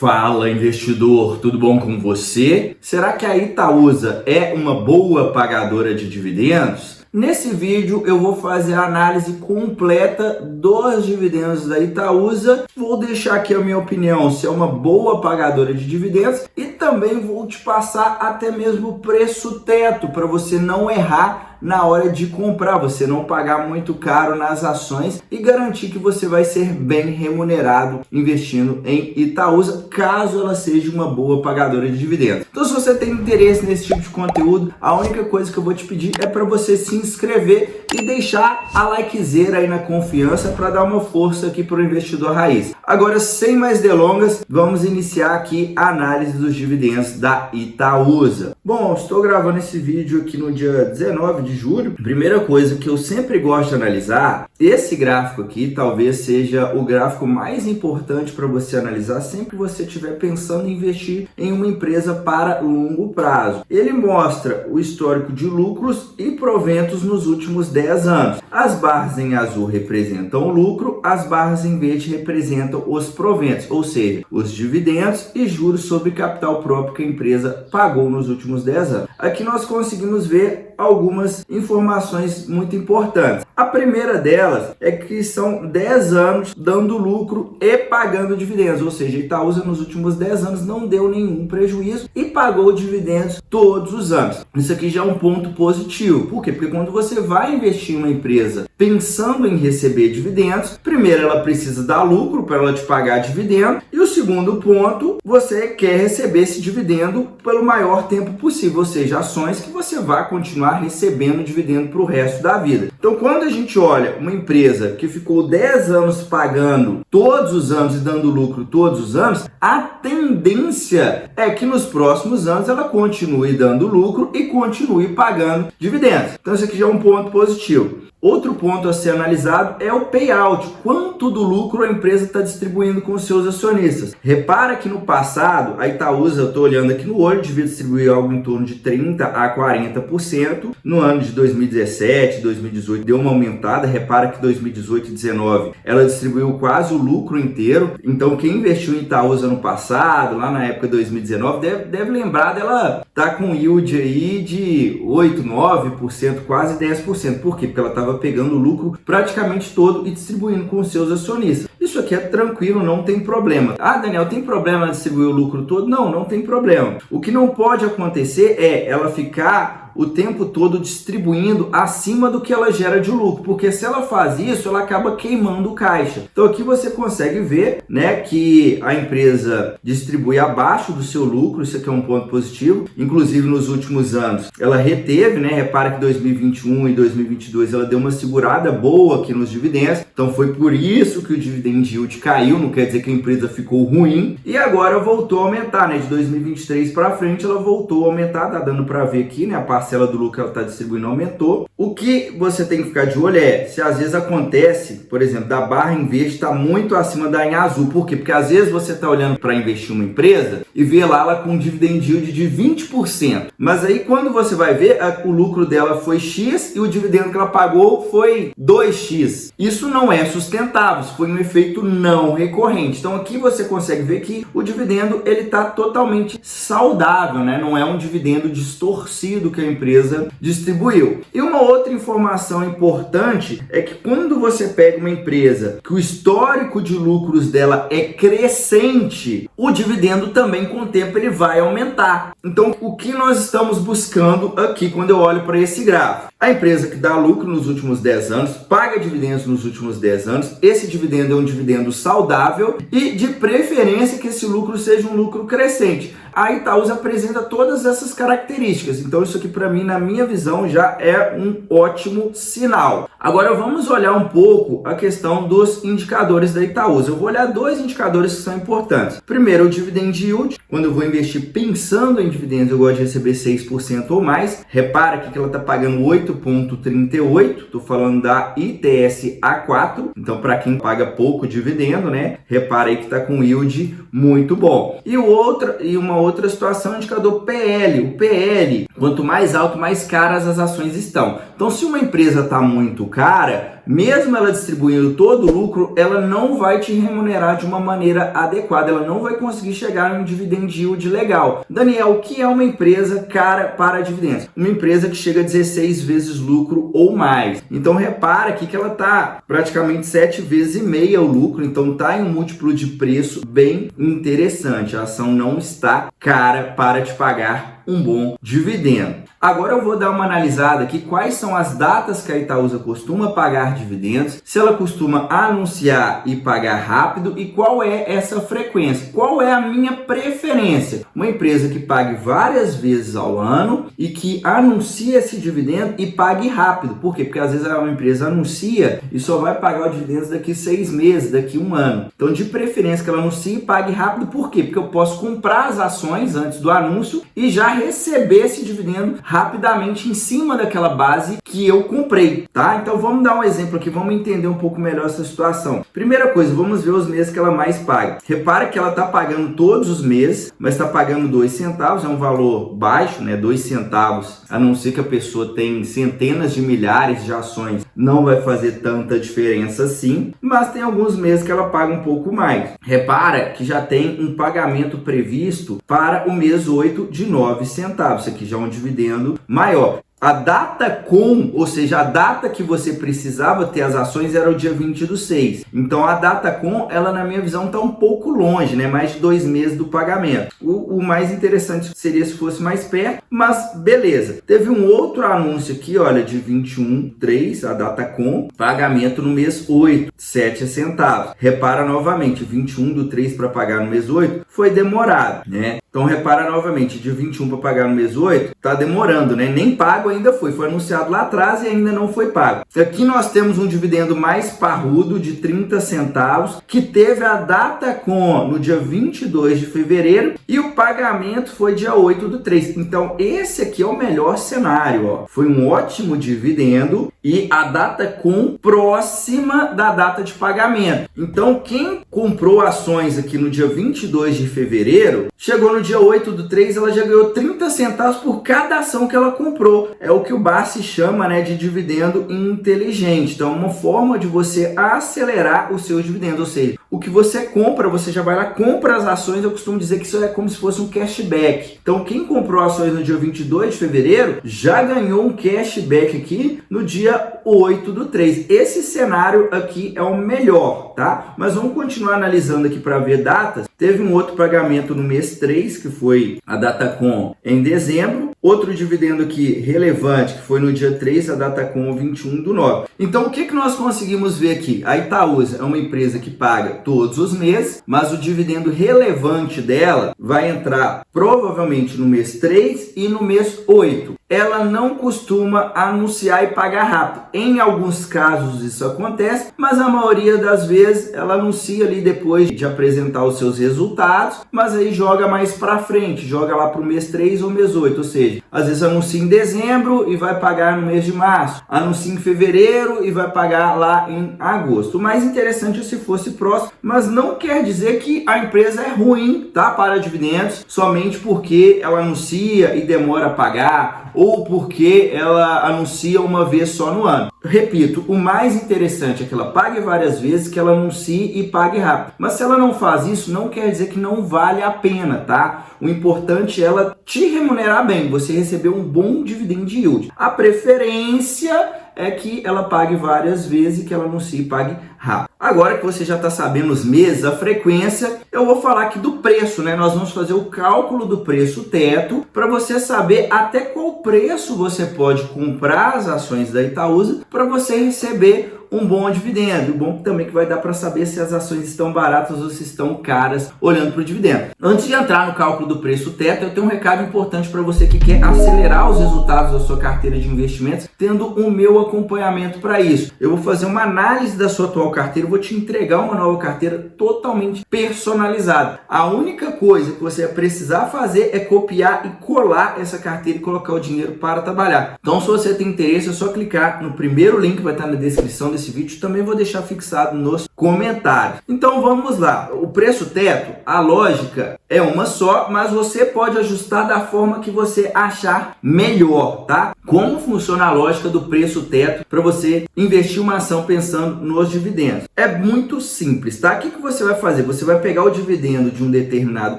Fala, investidor, tudo bom com você? Será que a Itaúsa é uma boa pagadora de dividendos? Nesse vídeo eu vou fazer a análise completa dos dividendos da Itaúsa, vou deixar aqui a minha opinião se é uma boa pagadora de dividendos e também vou te passar até mesmo o preço teto para você não errar na hora de comprar, você não pagar muito caro nas ações e garantir que você vai ser bem remunerado investindo em Itaúsa, caso ela seja uma boa pagadora de dividendos. Então, se você tem interesse nesse tipo de conteúdo, a única coisa que eu vou te pedir é para você se inscrever e deixar a likezeira aí na confiança para dar uma força aqui para o investidor raiz. Agora, sem mais delongas, vamos iniciar aqui a análise dos dividendos da Itaúsa. Bom, estou gravando esse vídeo aqui no dia 19 de julho. Primeira coisa que eu sempre gosto de analisar, esse gráfico aqui talvez seja o gráfico mais importante para você analisar sempre que você estiver pensando em investir em uma empresa para longo prazo. Ele mostra o histórico de lucros e proventos nos últimos 10 anos. As barras em azul representam o lucro, as barras em verde representam os proventos, ou seja, os dividendos e juros sobre capital próprio que a empresa pagou nos últimos 10 anos. Aqui nós conseguimos ver algumas informações muito importantes. A primeira delas é que são 10 anos dando lucro e pagando dividendos, ou seja, a Itaúsa nos últimos 10 anos não deu nenhum prejuízo e pagou dividendos todos os anos. Isso aqui já é um ponto positivo. Por quê? Porque quando você vai investir em uma empresa pensando em receber dividendos, primeiro ela precisa dar lucro para ela te pagar dividendo e o segundo ponto, você quer receber esse dividendo pelo maior tempo possível, ou seja, ações que você vai continuar recebendo dividendo para o resto da vida. Então, quando a gente olha uma empresa que ficou 10 anos pagando todos os anos e dando lucro todos os anos, a tendência é que nos próximos anos ela continue dando lucro e continue pagando dividendos. Então, esse aqui já é um ponto positivo. Outro ponto a ser analisado é o payout, quanto do lucro a empresa está distribuindo com os seus acionistas. Repara que no passado, a Itaúsa, eu estou olhando aqui no olho, devia distribuir algo em torno de 30% a 40%. No ano de 2017, 2018 deu uma aumentada, repara que 2018 e 2019 ela distribuiu quase o lucro inteiro. Então quem investiu em Itaúsa no passado, lá na época de 2019, deve lembrar dela tá com yield aí de 8%, 9%, quase 10%. Por quê? Porque ela estava pegando o lucro praticamente todo e distribuindo com os seus acionistas. Isso aqui é tranquilo, não tem problema. Ah, Daniel, tem problema distribuir o lucro todo? Não, não tem problema. O que não pode acontecer é ela ficar o tempo todo distribuindo acima do que ela gera de lucro, porque se ela faz isso, ela acaba queimando o caixa. Então aqui você consegue ver, né, que a empresa distribui abaixo do seu lucro, isso aqui é um ponto positivo. Inclusive nos últimos anos ela reteve, né, repara que 2021 e 2022 ela deu uma segurada boa aqui nos dividendos, então foi por isso que o dividend yield caiu, não quer dizer que a empresa ficou ruim, e agora voltou a aumentar, né, de 2023 para frente ela voltou a aumentar, tá dando para ver aqui, né, a parcela do lucro que ela está distribuindo aumentou. O que você tem que ficar de olho é se às vezes acontece, por exemplo, da barra em verde está muito acima da em azul. Por quê? Porque às vezes você está olhando para investir em uma empresa e vê lá ela com um dividend yield de 20%. Mas aí quando você vai ver, o lucro dela foi X e o dividendo que ela pagou foi 2X. Isso não é sustentável, isso foi um efeito não recorrente. Então aqui você consegue ver que o dividendo ele está totalmente saudável, né? Não é um dividendo distorcido que a empresa distribuiu. E uma outra informação importante é que quando você pega uma empresa que o histórico de lucros dela é crescente, o dividendo também com o tempo ele vai aumentar. Então o que nós estamos buscando aqui quando eu olho para esse gráfico? A empresa que dá lucro nos últimos 10 anos, paga dividendos nos últimos 10 anos, esse dividendo é um dividendo saudável e de preferência que esse lucro seja um lucro crescente. A Itaúsa apresenta todas essas características, então isso aqui para mim, na minha visão, já é um ótimo sinal. Agora vamos olhar um pouco a questão dos indicadores da Itaúsa. Eu vou olhar dois indicadores que são importantes. Primeiro, o dividend yield. Quando eu vou investir pensando em dividendos, eu gosto de receber 6% ou mais. Repara aqui que ela está pagando 8,38. Estou falando da ITS A4. Então, para quem paga pouco dividendo, né? Repara aí que está com yield muito bom. E uma outra situação é o indicador PL. O PL, quanto mais alto, mais caras as ações estão. Então, se uma empresa está muito cara, mesmo ela distribuindo todo o lucro, ela não vai te remunerar de uma maneira adequada, ela não vai vai conseguir chegar em um dividend yield legal. Daniel, o que é uma empresa cara para dividendos? Uma empresa que chega a 16 vezes lucro ou mais. Então repara aqui que ela está praticamente 7 vezes e meia o lucro, então está em um múltiplo de preço bem interessante. A ação não está cara para te pagar um bom dividendo. Agora eu vou dar uma analisada aqui quais são as datas que a Itaúsa costuma pagar dividendos, se ela costuma anunciar e pagar rápido e qual é essa frequência, qual é a minha preferência. Uma empresa que pague várias vezes ao ano e que anuncie esse dividendo e pague rápido. Por quê? Porque às vezes uma empresa anuncia e só vai pagar o dividendo daqui 6 meses, daqui 1 ano. Então de preferência que ela anuncie e pague rápido. Por quê? Porque eu posso comprar as ações antes do anúncio e já receber esse dividendo rapidamente em cima daquela base que eu comprei, tá? Então vamos dar um exemplo aqui, vamos entender um pouco melhor essa situação. Primeira coisa, vamos ver os meses que ela mais paga. Repara que ela está pagando todos os meses, mas está pagando 2 centavos, é um valor baixo, né? 2 centavos, a não ser que a pessoa tenha centenas de milhares de ações, não vai fazer tanta diferença assim, mas tem alguns meses que ela paga um pouco mais. Repara que já tem um pagamento previsto para o mês 8 de 9 centavos, isso aqui já é um dividendo maior. A data com, ou seja, a data que você precisava ter as ações era o dia 20/6. Então a data com, ela na minha visão está um pouco longe, né? Mais de 2 meses do pagamento. O mais interessante seria se fosse mais perto, mas beleza. Teve um outro anúncio aqui, olha, de 21/3, a data com, pagamento no mês 8, 7 centavos. Repara novamente, 21/3 para pagar no mês 8 foi demorado, né? Então repara novamente, de 21 para pagar no mês 8, tá demorando, né? Nem pago ainda foi anunciado lá atrás e ainda não foi pago. Aqui nós temos um dividendo mais parrudo de 30 centavos, que teve a data com no dia 22 de fevereiro e o pagamento foi dia 8/3. Então esse aqui é o melhor cenário, ó. Foi um ótimo dividendo e a data com próxima da data de pagamento. Então quem comprou ações aqui no dia 22 de fevereiro, chegou no dia 8/3, ela já ganhou 30 centavos por cada ação que ela comprou. É o que o Barsi chama, né, de dividendo inteligente. Então, é uma forma de você acelerar os seus dividendos. Ou seja, o que você compra, você já vai lá, compra as ações. Eu costumo dizer que isso é como se fosse um cashback. Então, quem comprou ações no dia 22 de fevereiro já ganhou um cashback aqui no dia 8/3. Esse cenário aqui é o melhor, tá? Mas vamos continuar analisando aqui para ver datas. Teve um outro pagamento no mês 3, que foi a data com em dezembro. Outro dividendo aqui relevante, que foi no dia 3, a data com 21/9. Então, o que nós conseguimos ver aqui? A Itaúsa é uma empresa que paga todos os meses, mas o dividendo relevante dela vai entrar provavelmente no mês 3 e no mês 8. Ela não costuma anunciar e pagar rápido. Em alguns casos isso acontece, mas a maioria das vezes ela anuncia ali depois de apresentar os seus resultados, mas aí joga mais para frente, joga lá para o mês 3 ou mês 8, ou seja, às vezes anuncia em dezembro e vai pagar no mês de março, anuncia em fevereiro e vai pagar lá em agosto. O mais interessante é se fosse próximo, mas não quer dizer que a empresa é ruim, tá, para dividendos, somente porque ela anuncia e demora a pagar, ou porque ela anuncia uma vez só no ano. Repito, o mais interessante é que ela pague várias vezes, que ela anuncie e pague rápido. Mas se ela não faz isso, não quer dizer que não vale a pena, tá? O importante é ela te remunerar bem, você receber um bom dividend yield. A preferência é que ela pague várias vezes e que ela anuncie e pague rápido. Agora que você já está sabendo os meses, a frequência, eu vou falar aqui do preço, né? Nós vamos fazer o cálculo do preço teto para você saber até qual preço você pode comprar as ações da Itaúsa para você receber um bom dividendo. O bom também que vai dar para saber se as ações estão baratas ou se estão caras olhando para o dividendo. Antes de entrar no cálculo do preço teto, eu tenho um recado importante para você que quer acelerar os resultados da sua carteira de investimentos, tendo o meu acompanhamento para isso. Eu vou fazer uma análise da sua atual carteira, vou te entregar uma nova carteira totalmente personalizada. A única coisa que você vai precisar fazer é copiar e colar essa carteira e colocar o dinheiro para trabalhar. Então, se você tem interesse, é só clicar no primeiro link que vai estar na descrição desse nesse vídeo, também vou deixar fixado nos comentários. Então vamos lá. O preço teto, a lógica é uma só, mas você pode ajustar da forma que você achar melhor, tá? Como funciona a lógica do preço teto para você investir uma ação pensando nos dividendos? É muito simples, tá? O que você vai fazer? Você vai pegar o dividendo de um determinado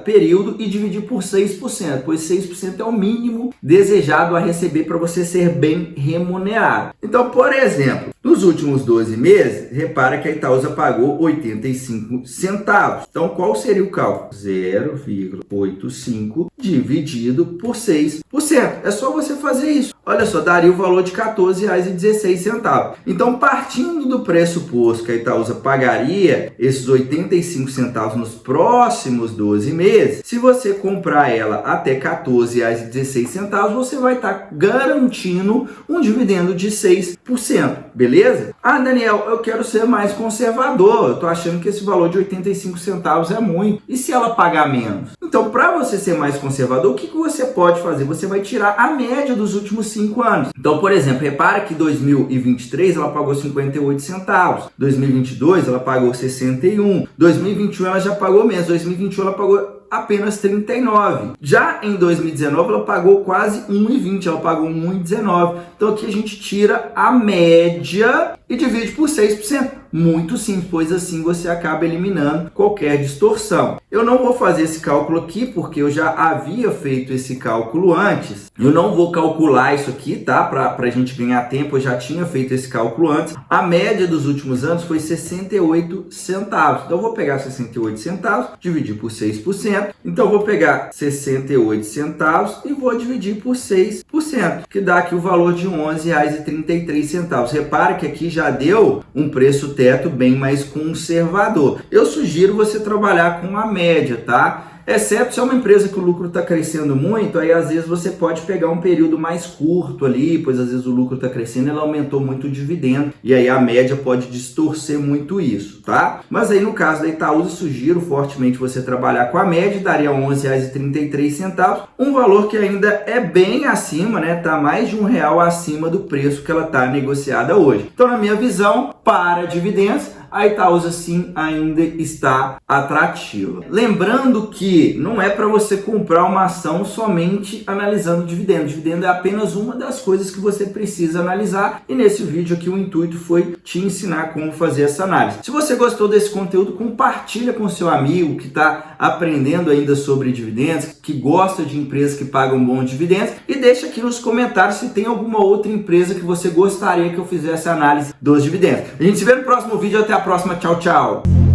período e dividir por 6%, pois 6% é o mínimo desejado a receber para você ser bem remunerado. Então, por exemplo, nos últimos 12 meses, repara que a Itaúsa pagou 85 centavos. Então, qual seria o cálculo? 0,85 dividido por 6%. É só você fazer isso. Olha só, daria o valor de R$ 14,16. Então, partindo do pressuposto que a Itaúsa pagaria esses 85 centavos nos próximos 12 meses, se você comprar ela até R$ 14,16, você vai estar garantindo um dividendo de 6%, beleza? Ah, Daniel, eu quero ser mais conservador, eu estou achando que esse valor de 85 centavos é muito. E se ela pagar menos? Então, para você ser mais conservador, o que você pode fazer? Você vai tirar a média dos últimos 5 anos. Então, por exemplo, repara que em 2023 ela pagou 58 centavos, 2022 ela pagou 61, 2021 ela já pagou menos, 2021 ela pagou apenas 39. Já em 2019 ela pagou quase 1,20, ela pagou 1,19. Então aqui a gente tira a média e divide por 6%. Muito simples, pois assim você acaba eliminando qualquer distorção. Eu não vou fazer esse cálculo aqui porque eu já havia feito esse cálculo antes. Eu não vou calcular isso aqui, tá? Para a gente ganhar tempo, eu já tinha feito esse cálculo antes. A média dos últimos anos foi 68 centavos. Então eu vou pegar 68 centavos, dividir por 6%. Então eu vou pegar 68 centavos e vou dividir por 6%, que dá aqui o valor de R$ 11,33. Repara que aqui já deu um preço teto bem mais conservador. Eu sugiro você trabalhar com a média, tá? Exceto se é uma empresa que o lucro está crescendo muito, aí às vezes você pode pegar um período mais curto ali, pois às vezes o lucro está crescendo, ela aumentou muito o dividendo, e aí a média pode distorcer muito isso, tá? Mas aí no caso da Itaúsa, sugiro fortemente você trabalhar com a média, daria R$ 11,33, um valor que ainda é bem acima, né? Tá mais de R$ 1 acima do preço que ela está negociada hoje. Então, na minha visão, para dividendos, a Itaúsa sim ainda está atrativa. Lembrando que não é para você comprar uma ação somente analisando o dividendo. O dividendo é apenas uma das coisas que você precisa analisar, e nesse vídeo aqui o intuito foi te ensinar como fazer essa análise. Se você gostou desse conteúdo, compartilha com seu amigo que está aprendendo ainda sobre dividendos, que gosta de empresas que pagam bons dividendos, e deixa aqui nos comentários se tem alguma outra empresa que você gostaria que eu fizesse análise dos dividendos. A gente se vê no próximo vídeo, até a próxima, tchau, tchau!